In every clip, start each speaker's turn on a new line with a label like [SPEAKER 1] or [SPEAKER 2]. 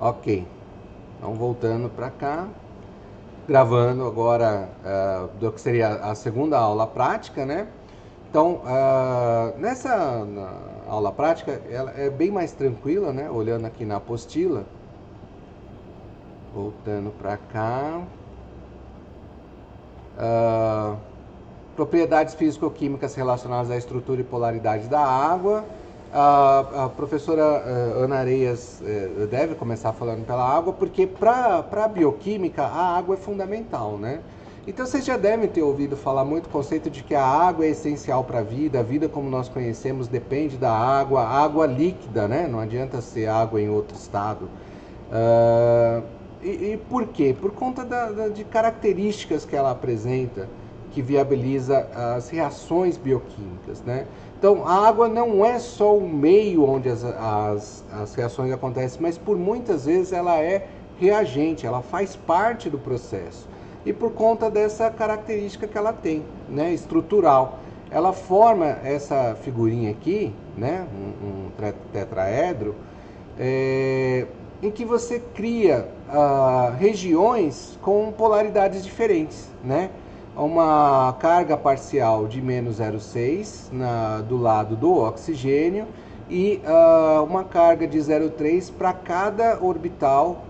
[SPEAKER 1] Ok, então voltando para cá, gravando agora do que seria a segunda aula prática, né? Então, nessa aula prática, ela é bem mais tranquila, né? Olhando aqui na apostila, voltando para cá, ah, propriedades físico-químicas relacionadas à estrutura e polaridade da água. A professora Ana Areias deve começar falando pela água, porque para a bioquímica a água é fundamental, né? Então vocês já devem ter ouvido falar muito o conceito de que a água é essencial para a vida como nós conhecemos depende da água líquida, né? Não adianta ser água em outro estado. Uh, e por quê? Por conta de características que ela apresenta que viabiliza as reações bioquímicas, né? Então, a água não é só o meio onde as reações acontecem, mas por muitas vezes ela é reagente, ela faz parte do processo. E por conta dessa característica que ela tem, né, estrutural, ela forma essa figurinha aqui, né, um tetraedro, em que você cria regiões com polaridades diferentes, né? Uma carga parcial de menos 0,6 do lado do oxigênio e uma carga de 0,3 para cada orbital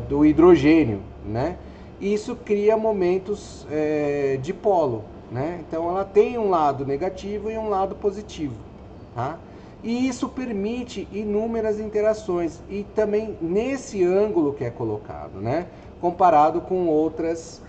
[SPEAKER 1] do hidrogênio, né? Isso cria momentos dipolo, né? Então ela tem um lado negativo e um lado positivo, tá? E isso permite inúmeras interações e também nesse ângulo que é colocado, né? Comparado com outras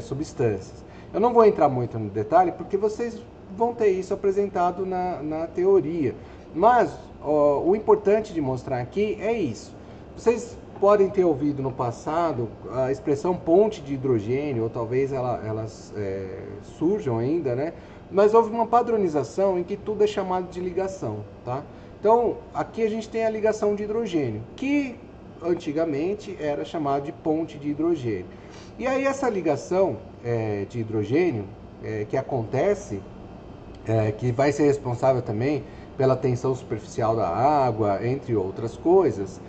[SPEAKER 1] substâncias. Eu não vou entrar muito no detalhe porque vocês vão ter isso apresentado na teoria, mas o importante de mostrar aqui é isso. Vocês podem ter ouvido no passado a expressão ponte de hidrogênio, ou talvez elas surjam ainda, né? Mas houve uma padronização em que tudo é chamado de ligação, tá? Então, aqui a gente tem a ligação de hidrogênio, que antigamente era chamado de ponte de hidrogênio. E aí essa ligação de hidrogênio que acontece, que vai ser responsável também pela tensão superficial da água, entre outras coisas,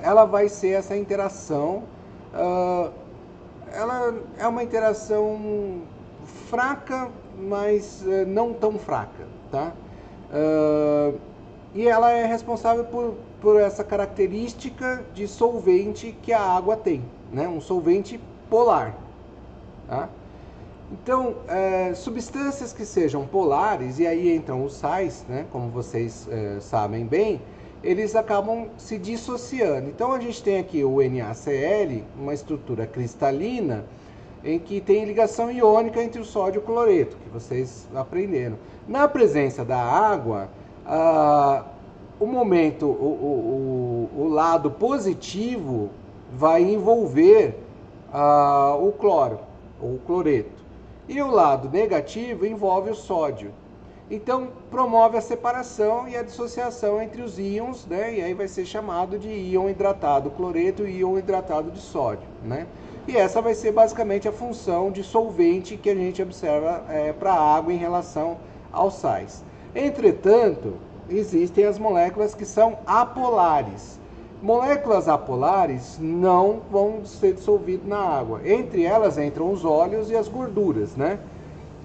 [SPEAKER 1] ela vai ser essa interação, ela é uma interação fraca, mas não tão fraca, tá? E ela é responsável por essa característica de solvente que a água tem, né? Um solvente polar, tá? Então, substâncias que sejam polares, e aí entram os sais, né? Como vocês sabem bem, eles acabam se dissociando. Então a gente tem aqui o NaCl, uma estrutura cristalina, em que tem ligação iônica entre o sódio e o cloreto, que vocês aprenderam. Na presença da água, o momento, o lado positivo vai envolver o cloro, ou o cloreto. E o lado negativo envolve o sódio. Então, promove a separação e a dissociação entre os íons, né? E aí vai ser chamado de íon hidratado cloreto e íon hidratado de sódio, né? E essa vai ser basicamente a função de solvente que a gente observa para a água em relação aos sais. Entretanto, existem as moléculas que são apolares. Moléculas apolares não vão ser dissolvidas na água. Entre elas entram os óleos e as gorduras, né?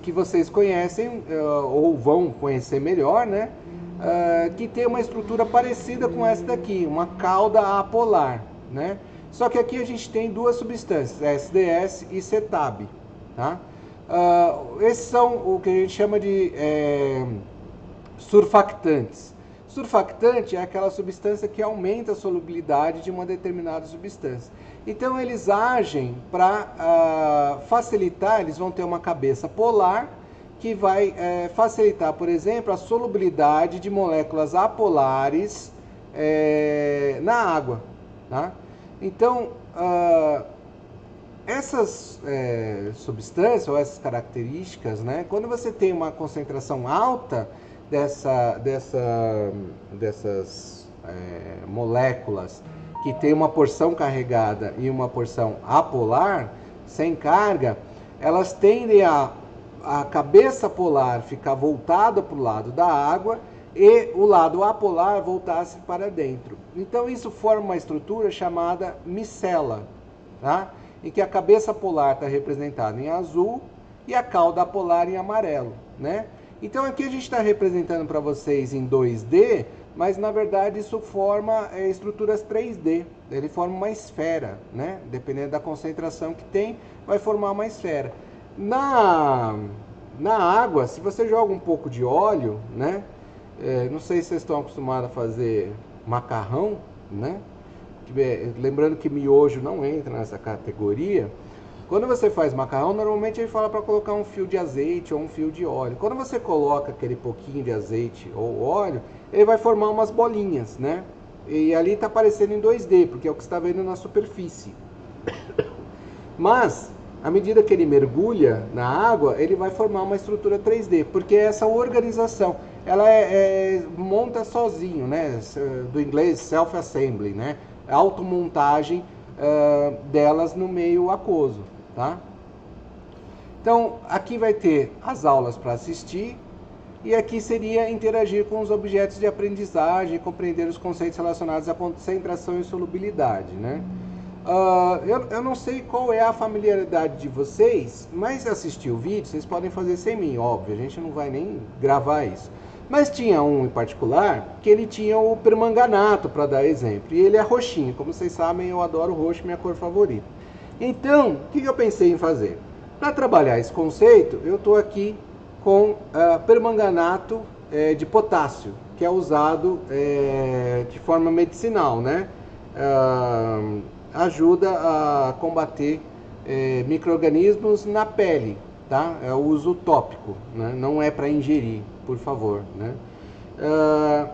[SPEAKER 1] Que vocês conhecem ou vão conhecer melhor, né? Que tem uma estrutura parecida com essa daqui, uma cauda apolar, né? Só que aqui a gente tem duas substâncias, SDS e CETAB, tá? Esses são o que a gente chama de surfactantes. Surfactante é aquela substância que aumenta a solubilidade de uma determinada substância. Então eles agem para facilitar, eles vão ter uma cabeça polar que vai facilitar, por exemplo, a solubilidade de moléculas apolares na água, tá? Então, essas substâncias ou essas características, né, quando você tem uma concentração alta dessas moléculas que tem uma porção carregada e uma porção apolar, sem carga, elas tendem a cabeça polar ficar voltada para o lado da água e o lado apolar voltasse para dentro. Então isso forma uma estrutura chamada micela, tá? Em que a cabeça polar está representada em azul e a cauda apolar em amarelo, né? Então aqui a gente está representando para vocês em 2D, mas na verdade isso forma estruturas 3D. Ele forma uma esfera, né? Dependendo da concentração que tem, vai formar uma esfera. Na água, se você joga um pouco de óleo, né? Não sei se vocês estão acostumados a fazer macarrão, né? Lembrando que miojo não entra nessa categoria. Quando você faz macarrão, normalmente ele fala para colocar um fio de azeite ou um fio de óleo. Quando você coloca aquele pouquinho de azeite ou óleo, ele vai formar umas bolinhas, né? E ali está aparecendo em 2D, porque é o que você está vendo na superfície. Mas, à medida que ele mergulha na água, ele vai formar uma estrutura 3D, porque essa organização, ela monta sozinho, né? Do inglês self-assembly, né? Automontagem delas no meio aquoso, tá? Então, aqui vai ter as aulas para assistir, e aqui seria interagir com os objetos de aprendizagem e compreender os conceitos relacionados à concentração e solubilidade, né? Eu não sei qual é a familiaridade de vocês, mas assistir o vídeo, vocês podem fazer sem mim, óbvio, a gente não vai nem gravar isso. Mas tinha um em particular, que ele tinha o permanganato, para dar exemplo, e ele é roxinho, como vocês sabem, eu adoro roxo, minha cor favorita. Então, o que eu pensei em fazer? Para trabalhar esse conceito, eu estou aqui com permanganato de potássio, que é usado de forma medicinal, né? Ajuda a combater micro-organismos na pele, tá? É o uso tópico, né? Não é para ingerir, por favor, né?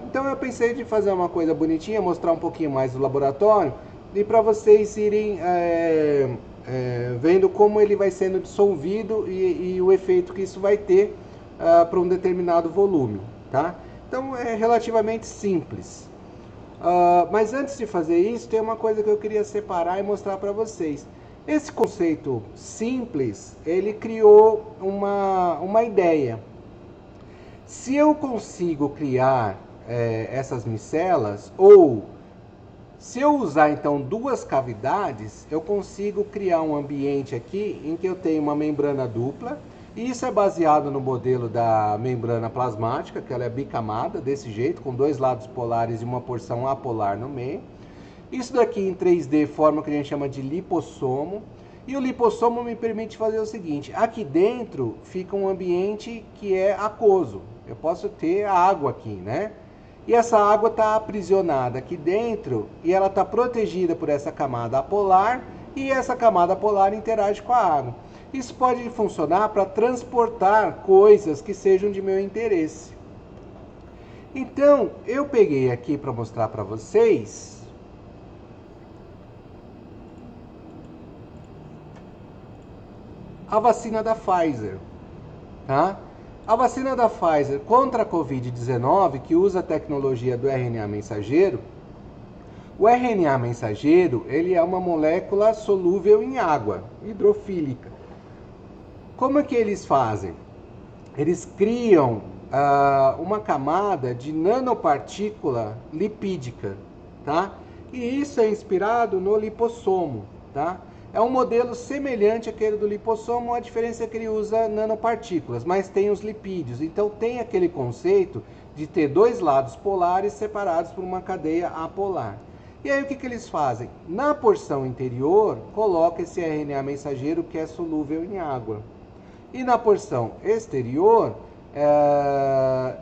[SPEAKER 1] Então eu pensei de fazer uma coisa bonitinha, mostrar um pouquinho mais do laboratório e para vocês irem vendo como ele vai sendo dissolvido e o efeito que isso vai ter para um determinado volume, tá? Então é relativamente simples. Mas antes de fazer isso, tem uma coisa que eu queria separar e mostrar para vocês. Esse conceito simples, ele criou uma ideia. Se eu consigo criar essas micelas, ou se eu usar então duas cavidades, eu consigo criar um ambiente aqui em que eu tenho uma membrana dupla. E isso é baseado no modelo da membrana plasmática, que ela é bicamada, desse jeito, com dois lados polares e uma porção apolar no meio. Isso daqui em 3D forma o que a gente chama de lipossomo. E o lipossomo me permite fazer o seguinte: aqui dentro fica um ambiente que é aquoso. Eu posso ter a água aqui, né? E essa água está aprisionada aqui dentro e ela está protegida por essa camada apolar, e essa camada apolar interage com a água. Isso pode funcionar para transportar coisas que sejam de meu interesse. Então, eu peguei aqui para mostrar para vocês a vacina da Pfizer, tá? A vacina da Pfizer contra a Covid-19, que usa a tecnologia do RNA mensageiro, o RNA mensageiro, ele é uma molécula solúvel em água, hidrofílica. Como é que eles fazem? Eles criam uma camada de nanopartícula lipídica, tá? E isso é inspirado no lipossomo, tá? É um modelo semelhante àquele do lipossomo, a diferença é que ele usa nanopartículas, mas tem os lipídios. Então tem aquele conceito de ter dois lados polares separados por uma cadeia apolar. E aí o que eles fazem? Na porção interior, coloca esse RNA mensageiro que é solúvel em água. E na porção exterior,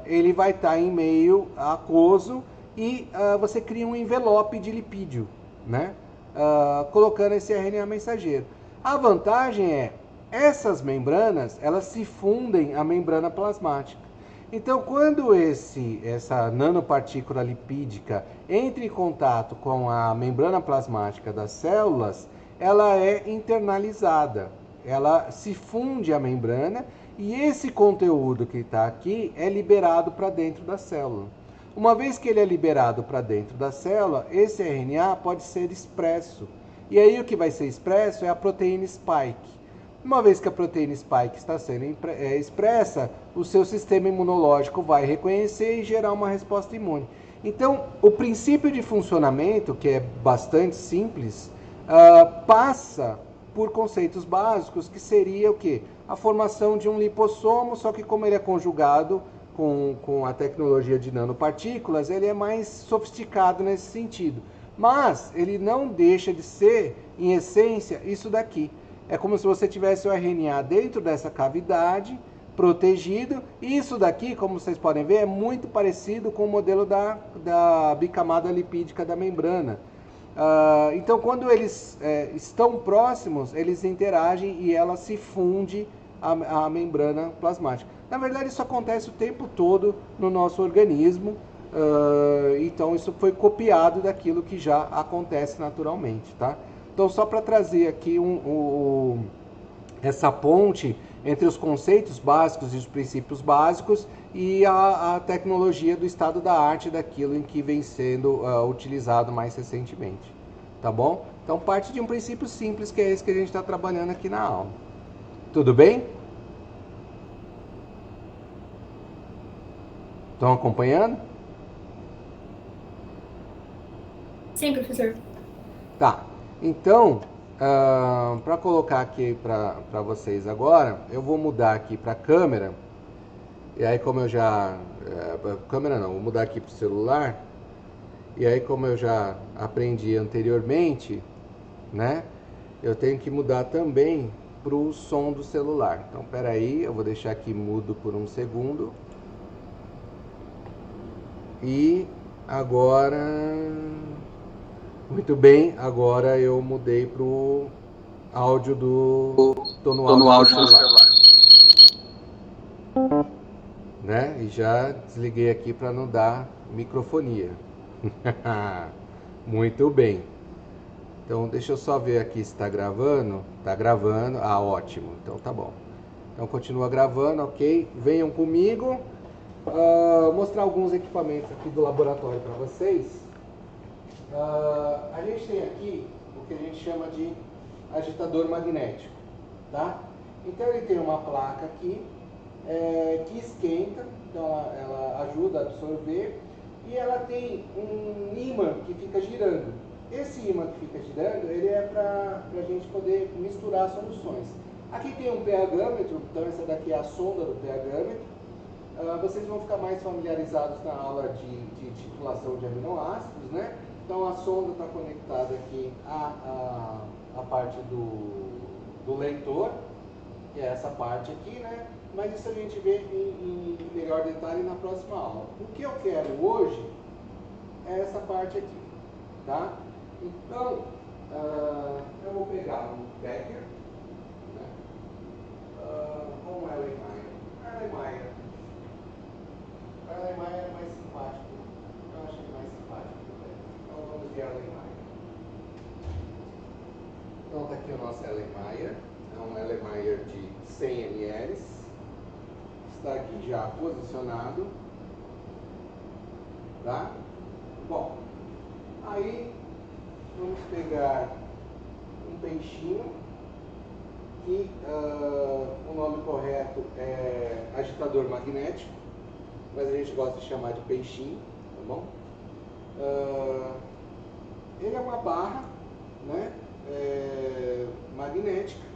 [SPEAKER 1] ele vai estar em meio aquoso e você cria um envelope de lipídio, né? Colocando esse RNA mensageiro. A vantagem é, essas membranas, elas se fundem à membrana plasmática. Então, quando essa nanopartícula lipídica entra em contato com a membrana plasmática das células, ela é internalizada. Ela se funde à membrana e esse conteúdo que está aqui é liberado para dentro da célula. Uma vez que ele é liberado para dentro da célula, esse RNA pode ser expresso. E aí o que vai ser expresso é a proteína spike. Uma vez que a proteína spike está sendo expressa, o seu sistema imunológico vai reconhecer e gerar uma resposta imune. Então, o princípio de funcionamento, que é bastante simples, passa por conceitos básicos, que seria o quê? A formação de um lipossomo, só que como ele é conjugado com a tecnologia de nanopartículas, ele é mais sofisticado nesse sentido. Mas ele não deixa de ser, em essência, isso daqui. É como se você tivesse o RNA dentro dessa cavidade, protegido. E isso daqui, como vocês podem ver, é muito parecido com o modelo da bicamada lipídica da membrana. Então, quando eles estão próximos, eles interagem e ela se funde à membrana plasmática. Na verdade, isso acontece o tempo todo no nosso organismo. Então, isso foi copiado daquilo que já acontece naturalmente, tá? Então, só para trazer aqui essa ponte entre os conceitos básicos e os princípios básicos e a tecnologia do estado da arte daquilo em que vem sendo utilizado mais recentemente, tá bom? Então, parte de um princípio simples, que é esse que a gente está trabalhando aqui na aula. Tudo bem? Estão acompanhando?
[SPEAKER 2] Sim, professor.
[SPEAKER 1] Tá. Então, para colocar aqui para vocês agora, eu vou mudar aqui para a câmera. E aí, como eu já... câmera não, vou mudar aqui para o celular. E aí, como eu já aprendi anteriormente, né? Eu tenho que mudar também para o som do celular. Então, espera aí, eu vou deixar aqui mudo por um segundo. E agora... Muito bem, agora eu mudei para o áudio do... Tô no áudio do celular. Né? E já desliguei aqui para não dar microfonia. Muito bem. Então, deixa eu só ver aqui se está gravando. Está gravando. Ah, ótimo. Então, tá bom. Então, continua gravando, ok? Venham comigo. Mostrar alguns equipamentos aqui do laboratório para vocês. A gente tem aqui o que a gente chama de agitador magnético, tá? Então, ele tem uma placa aqui que esquenta, então ela ajuda a absorver, e ela tem um ímã que fica girando. Esse ímã que fica girando, ele é para a gente poder misturar soluções. Aqui tem um pH-gâmetro, então essa daqui é a sonda do pH-gâmetro. Vocês vão ficar mais familiarizados na aula de titulação de aminoácidos, né? Então a sonda está conectada aqui à parte do leitor, que é essa parte aqui, né? Mas isso a gente vê em melhor detalhe na próxima aula. O que eu quero hoje é essa parte aqui, tá? Então, eu vou pegar um Becker, né? Ou um Erlenmeyer. Erlenmeyer é mais simpático. Eu acho ele mais simpático do Becker. Então vamos de Erlenmeyer. Então tá aqui o nosso Erlenmeyer. É um Erlenmeyer de 100 ml. Está aqui já posicionado, tá? Bom, aí vamos pegar um peixinho, que o nome correto é agitador magnético, mas a gente gosta de chamar de peixinho, tá bom? Ele é uma barra, né, magnética.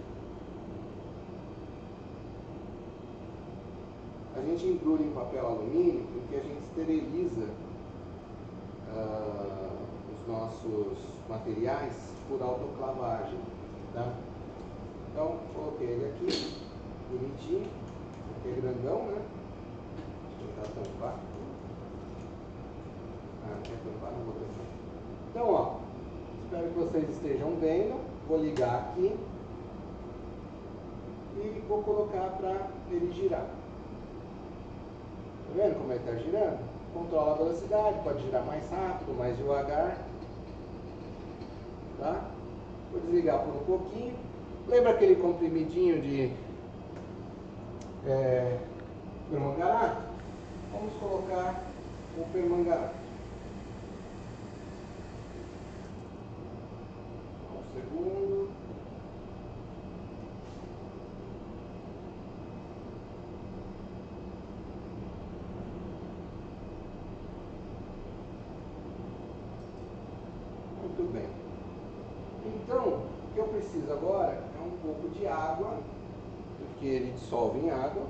[SPEAKER 1] A gente embrulha em papel alumínio porque a gente esteriliza os nossos materiais por autoclavagem, tá? Então, coloquei ele aqui, bonitinho, aqui é grandão, né? Deixa eu tentar tampar. Não quer tampar, não vou tampar. Então, ó, espero que vocês estejam vendo. Vou ligar aqui e vou colocar para ele girar. Tá vendo como ele está girando? Controla a velocidade, pode girar mais rápido, mais devagar. Tá? Vou desligar por um pouquinho. Lembra aquele comprimidinho de permanganato? Vamos colocar o permanganato. Um segundo. Muito bem. Então, o que eu preciso agora é um pouco de água, porque ele dissolve em água.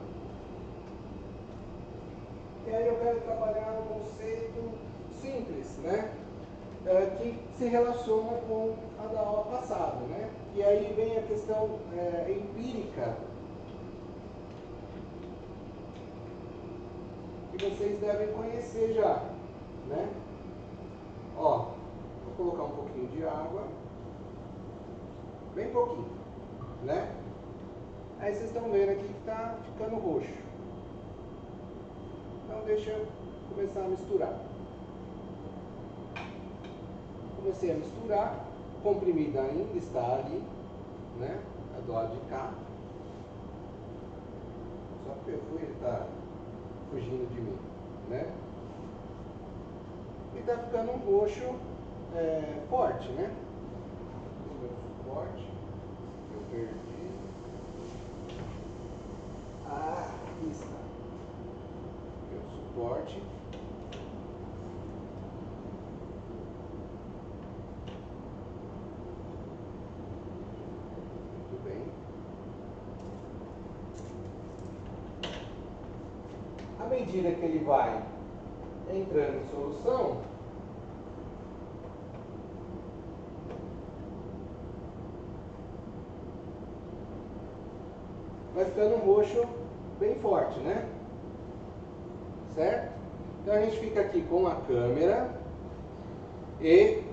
[SPEAKER 1] E aí eu quero trabalhar um conceito simples, né? Que se relaciona com a da aula passada, né? E aí vem a questão empírica, que vocês devem conhecer já, né? Ó, vou colocar um pouquinho de água, bem pouquinho, né? Aí vocês estão vendo aqui que está ficando roxo. Então deixa eu começar a misturar. Comecei a misturar, o comprimido ainda está ali, né? É do lado de cá. Só porque eu fui, ele está fugindo de mim, né? E está ficando um roxo forte, né? O meu suporte, eu perdi. Ah, aqui está. Meu suporte. Muito bem. À medida que ele vai entrando em solução, vai ficando um roxo bem forte, né? Certo? Então a gente fica aqui com a câmera e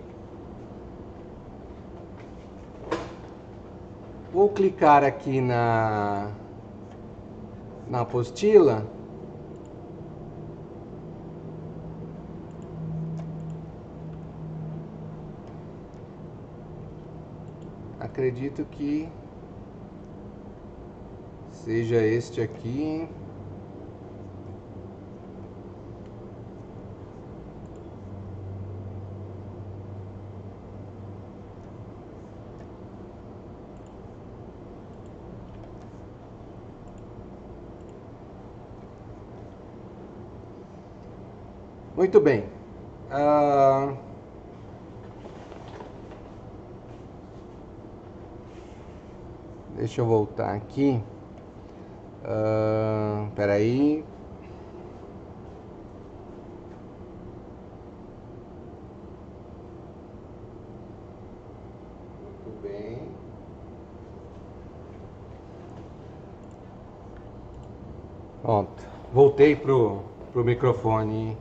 [SPEAKER 1] vou clicar aqui na apostila. Acredito que seja este aqui. Muito bem. Deixa eu voltar aqui. Espera aí. Muito bem. Pronto. Voltei pro microfone.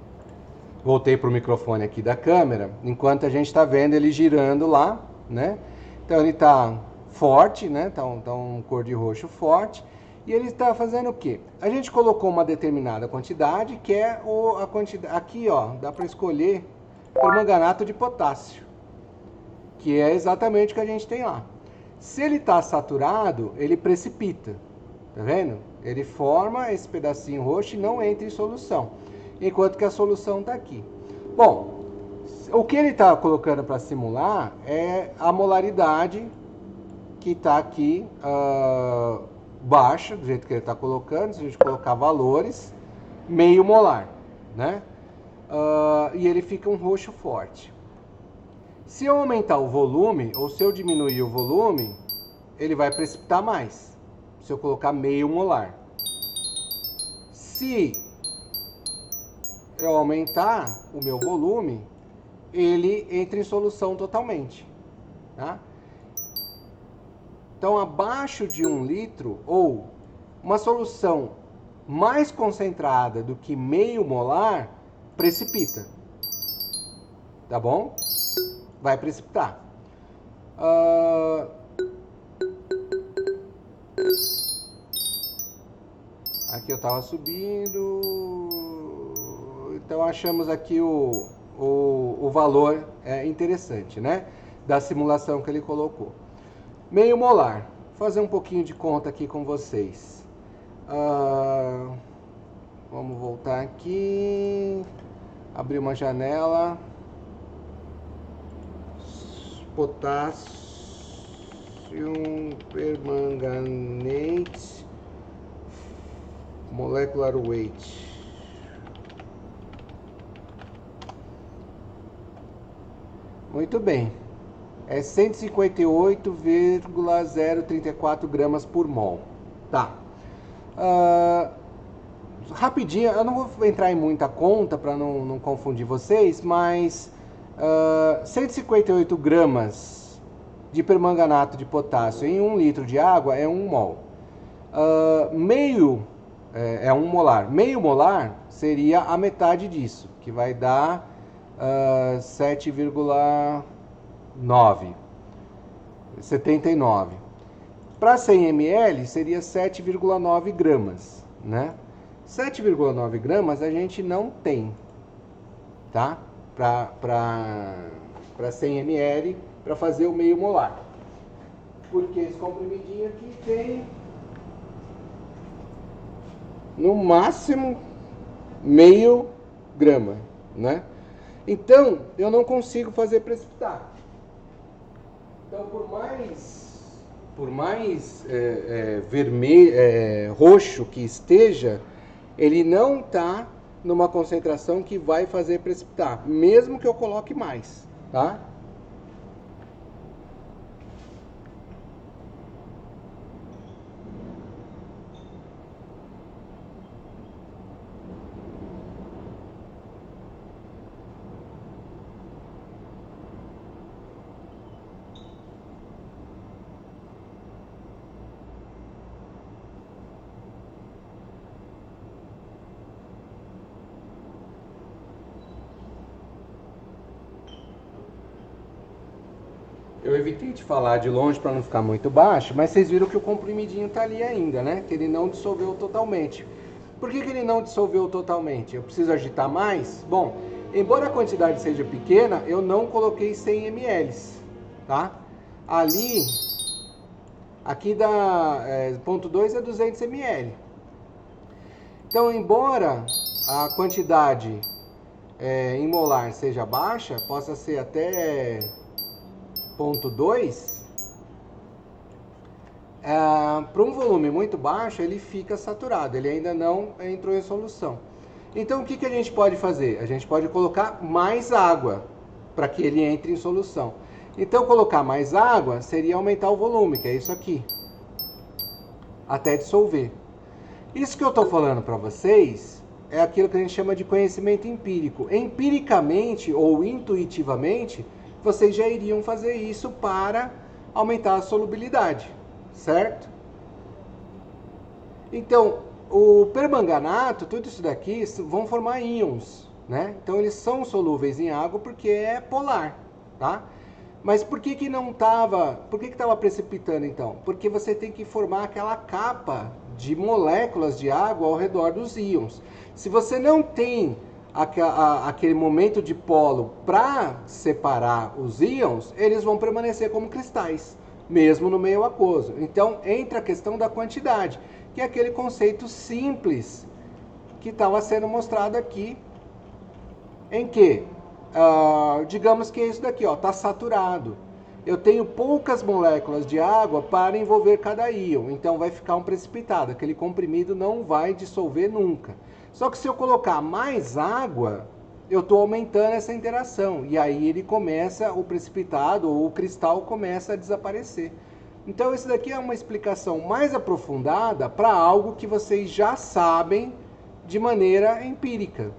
[SPEAKER 1] Voltei pro microfone aqui da câmera, enquanto a gente está vendo ele girando lá, né? Então ele está forte, né? Tá um cor de roxo forte. E ele está fazendo o quê? A gente colocou uma determinada quantidade, que é a quantidade. Aqui, ó, dá para escolher permanganato de potássio, que é exatamente o que a gente tem lá. Se ele está saturado, ele precipita, tá vendo? Ele forma esse pedacinho roxo e não entra em solução, enquanto que a solução está aqui. Bom, o que ele está colocando para simular é a molaridade que está aqui baixa, do jeito que ele está colocando. Se a gente colocar valores, meio molar, né? E ele fica um roxo forte. Se eu aumentar o volume, ou se eu diminuir o volume, ele vai precipitar mais. Se eu colocar meio molar. Se eu aumentar o meu volume, ele entra em solução totalmente, tá? Então, abaixo de 1 litro, ou uma solução mais concentrada do que meio molar, precipita. Tá bom? Vai precipitar. Aqui eu estava subindo. Então achamos aqui o valor interessante, né? Da simulação que ele colocou. Meio molar. Vou fazer um pouquinho de conta aqui com vocês. Vamos voltar aqui. Abrir uma janela. Potassium permanganate molecular weight. Muito bem. é 158,034 gramas por mol. Tá. Rapidinho, eu não vou entrar em muita conta para não confundir vocês, mas 158 gramas de permanganato de potássio em 1 litro de água é 1 mol. Meio é 1 molar. Meio molar seria a metade disso, que vai dar 7,9, 79. Para 100 ml seria 7,9 gramas, né? 7,9 gramas a gente não tem, tá? Para 100 ml para fazer o meio molar. Porque esse comprimidinho aqui tem no máximo meio grama, né? Então, eu não consigo fazer precipitar. Então, por mais vermelho, roxo que esteja, ele não está numa concentração que vai fazer precipitar, mesmo que eu coloque mais, tá? Eu evitei de falar de longe para não ficar muito baixo, mas vocês viram que o comprimidinho tá ali ainda, né? Que ele não dissolveu totalmente. Por que ele não dissolveu totalmente? Eu preciso agitar mais? Bom, embora a quantidade seja pequena, eu não coloquei 100 ml, tá? Ali, aqui da ponto 2 é 200 ml. Então, embora a quantidade em molar seja baixa, possa ser até 0,2, para um volume muito baixo ele fica saturado, ele ainda não entrou em solução. Então o que a gente pode fazer? A gente pode colocar mais água para que ele entre em solução. Então colocar mais água seria aumentar o volume, que é isso aqui, até dissolver. Isso que eu estou falando para vocês é aquilo que a gente chama de conhecimento empírico. Empiricamente ou intuitivamente, vocês já iriam fazer isso para aumentar a solubilidade, certo? Então, o permanganato, tudo isso daqui vão formar íons, né? Então eles são solúveis em água porque é polar, tá? Mas por que não estava, por que estava precipitando então? Porque você tem que formar aquela capa de moléculas de água ao redor dos íons. Se você não tem aquele momento de polo para separar os íons, eles vão permanecer como cristais, mesmo no meio aquoso. Então entra a questão da quantidade, que é aquele conceito simples que estava sendo mostrado aqui, em que, digamos que é isso daqui, ó, está saturado. Eu tenho poucas moléculas de água para envolver cada íon, então vai ficar um precipitado, aquele comprimido não vai dissolver nunca. Só que se eu colocar mais água, eu estou aumentando essa interação, e aí ele começa, o precipitado ou o cristal começa a desaparecer. Então isso daqui é uma explicação mais aprofundada para algo que vocês já sabem de maneira empírica.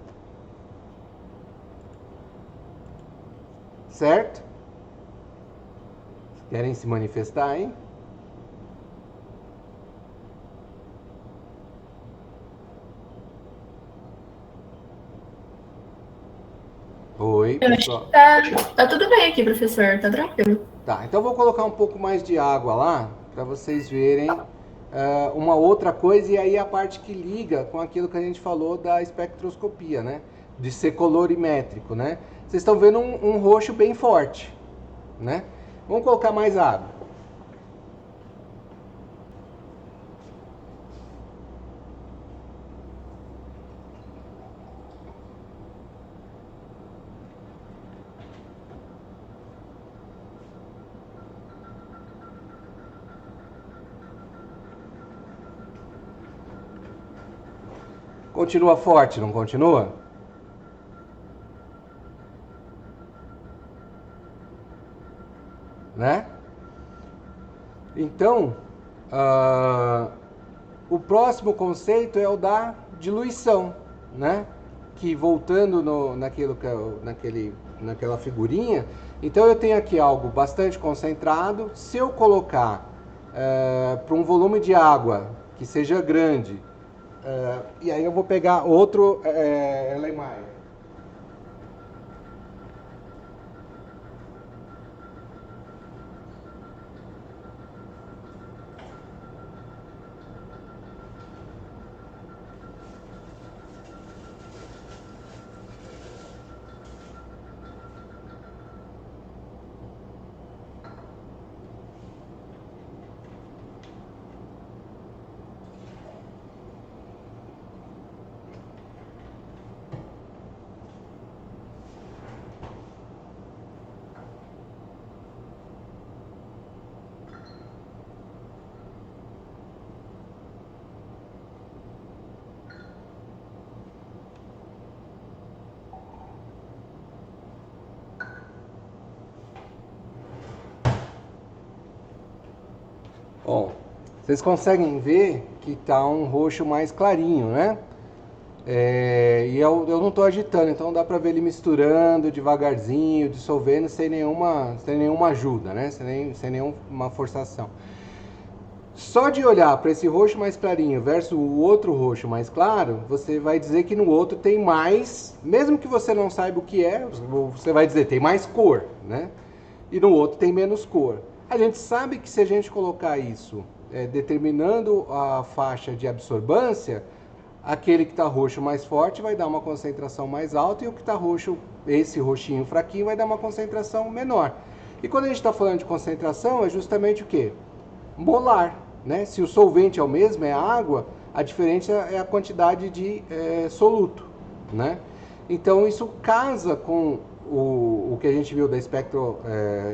[SPEAKER 1] Certo? Querem se manifestar, hein? Oi,
[SPEAKER 2] Eu acho
[SPEAKER 1] pessoal.
[SPEAKER 2] que tá tudo bem aqui, professor. Tá tranquilo.
[SPEAKER 1] Tá, então eu vou colocar um pouco mais de água lá para vocês verem uma outra coisa, e aí a parte que liga com aquilo que a gente falou da espectroscopia, né? De ser colorimétrico, né? Vocês estão vendo um roxo bem forte, né? Vamos colocar mais água. Continua forte, não continua? né? Então, o próximo conceito é o da diluição, né? Que voltando naquela figurinha, então eu tenho aqui algo bastante concentrado. Se eu colocar para um volume de água que seja grande, e aí eu vou pegar outro Erlenmeyer. Bom, vocês conseguem ver que está um roxo mais clarinho, né? E eu não estou agitando, então dá para ver ele misturando devagarzinho, dissolvendo sem nenhuma ajuda, né? Sem nenhuma forçação. Só de olhar para esse roxo mais clarinho versus o outro roxo mais claro, você vai dizer que no outro tem mais, mesmo que você não saiba o que é, você vai dizer tem mais cor, né? E no outro tem menos cor. A gente sabe que se a gente colocar isso determinando a faixa de absorvância, aquele que está roxo mais forte vai dar uma concentração mais alta e o que está roxo, esse roxinho fraquinho, vai dar uma concentração menor. E quando a gente está falando de concentração, é justamente o quê? Molar, né? Se o solvente é o mesmo, é a água, a diferença é a quantidade de soluto, né? Então isso casa com o que a gente viu da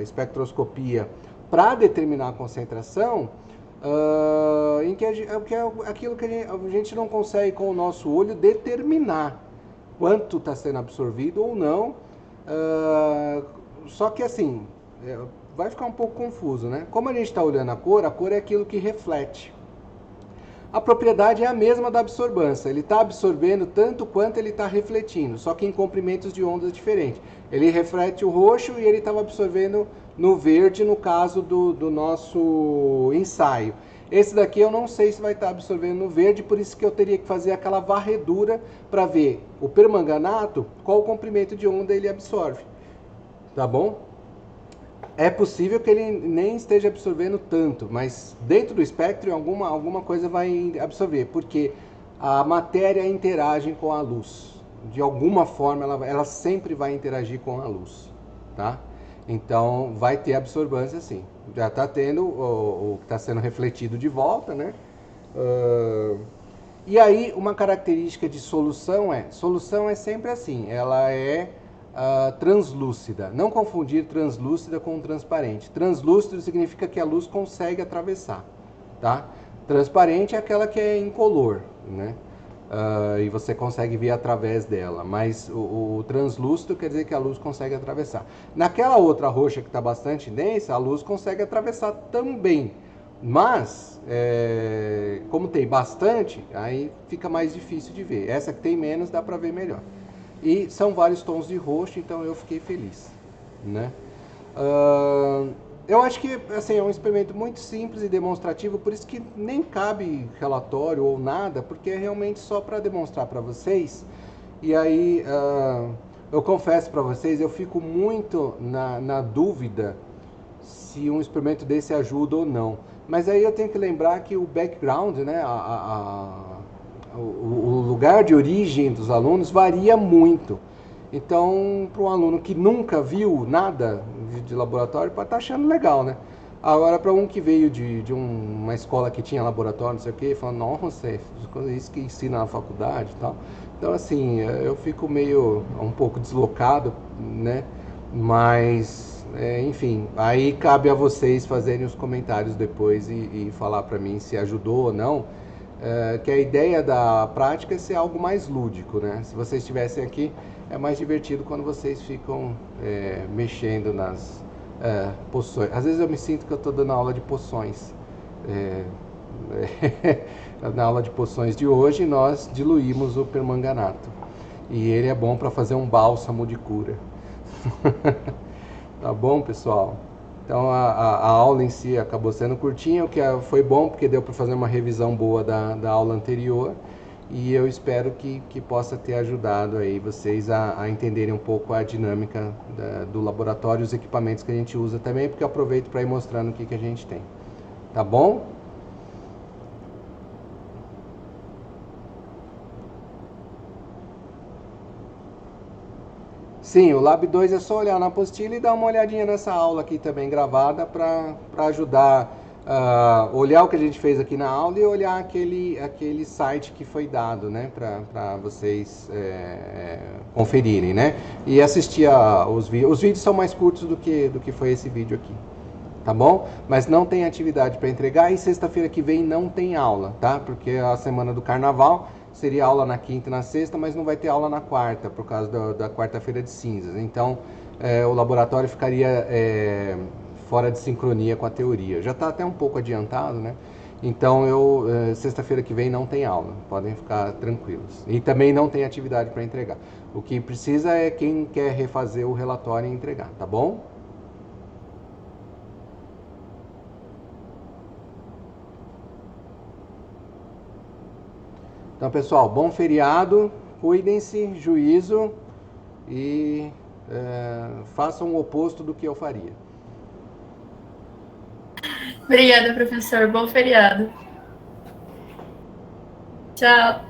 [SPEAKER 1] espectroscopia para determinar a concentração, em que aquilo que a gente não consegue com o nosso olho determinar quanto está sendo absorvido ou não. Só que assim, vai ficar um pouco confuso, né? Como a gente está olhando a cor é aquilo que reflete. A propriedade é a mesma da absorvância, ele está absorvendo tanto quanto ele está refletindo, só que em comprimentos de ondas diferentes. Ele reflete o roxo e ele estava absorvendo no verde, no caso do nosso ensaio. Esse daqui eu não sei se vai estar absorvendo no verde, por isso que eu teria que fazer aquela varredura para ver o permanganato, qual o comprimento de onda ele absorve, tá bom? É possível que ele nem esteja absorvendo tanto, mas dentro do espectro alguma coisa vai absorver, porque a matéria interage com a luz. De alguma forma ela sempre vai interagir com a luz, tá? Então vai ter absorvância sim. Já está tendo o que está sendo refletido de volta, né? E aí uma característica de solução é sempre assim, ela é translúcida. Não confundir translúcida com transparente. Translúcido significa que a luz consegue atravessar, tá? Transparente é aquela que é incolor, né? E você consegue ver através dela, mas o translúcido quer dizer que a luz consegue atravessar. Naquela outra roxa que está bastante densa, a luz consegue atravessar também, mas como tem bastante, aí fica mais difícil de ver. Essa que tem menos dá para ver melhor. E são vários tons de roxo, então eu fiquei feliz, né? Eu acho que assim, é um experimento muito simples e demonstrativo, por isso que nem cabe relatório ou nada, porque é realmente só para demonstrar para vocês. E aí, eu confesso para vocês, eu fico muito na dúvida se um experimento desse ajuda ou não. Mas aí eu tenho que lembrar que o background, né, o lugar de origem dos alunos varia muito. Então, para um aluno que nunca viu nada de laboratório, pode estar achando legal, né? Agora, para um que veio de uma escola que tinha laboratório, não sei o quê, falando, nossa, isso que ensina na faculdade e tal. Então, assim, eu fico meio, um pouco deslocado, né? Mas, enfim, aí cabe a vocês fazerem os comentários depois e falar para mim se ajudou ou não. Que a ideia da prática é ser algo mais lúdico, né? Se vocês estivessem aqui, é mais divertido quando vocês ficam mexendo poções. Às vezes eu me sinto que eu estou dando aula de poções. Na aula de poções de hoje, nós diluímos o permanganato. E ele é bom para fazer um bálsamo de cura. Tá bom, pessoal? Então a aula em si acabou sendo curtinha, o que foi bom porque deu para fazer uma revisão boa da aula anterior. E eu espero que possa ter ajudado aí vocês a entenderem um pouco a dinâmica do laboratório e os equipamentos que a gente usa também, porque eu aproveito para ir mostrando o que a gente tem. Tá bom? Sim, o Lab 2 é só olhar na apostila e dar uma olhadinha nessa aula aqui também gravada para ajudar a olhar o que a gente fez aqui na aula e olhar aquele site que foi dado, né, para vocês conferirem, né, e assistir os vídeos. Os vídeos são mais curtos do que foi esse vídeo aqui, tá bom? Mas não tem atividade para entregar e sexta-feira que vem não tem aula, tá? Porque é a semana do carnaval. Seria aula na quinta e na sexta, mas não vai ter aula na quarta, por causa da quarta-feira de cinzas. Então, o laboratório ficaria fora de sincronia com a teoria. Já está até um pouco adiantado, né? Então, sexta-feira que vem não tem aula, podem ficar tranquilos. E também não tem atividade para entregar. O que precisa é quem quer refazer o relatório e entregar, tá bom? Então, pessoal, bom feriado, cuidem-se, juízo e façam o oposto do que eu faria.
[SPEAKER 2] Obrigada, professor. Bom feriado. Tchau.